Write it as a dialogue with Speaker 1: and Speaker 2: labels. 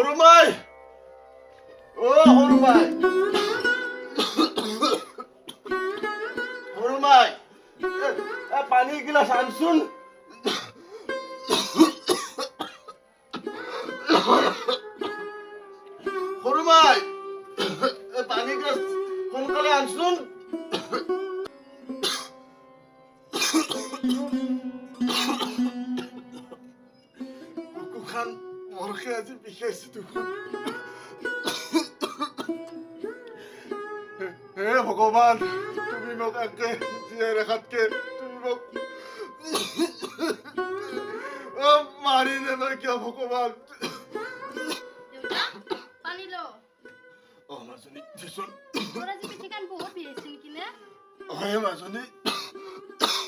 Speaker 1: হৰুমাই হৰুমাই হৰুমাই পানী গিলাচ আনচোন হৰুমাই পানী গিলাচ সোনকালে আনচোন বুকুখান বৰকে আজি বিষাইছে দেখোন হে ভগৱান তুমি মোক একে জীয়াই ৰখাতকে তুমি মোক মাৰি নেবা কিয় ভগৱান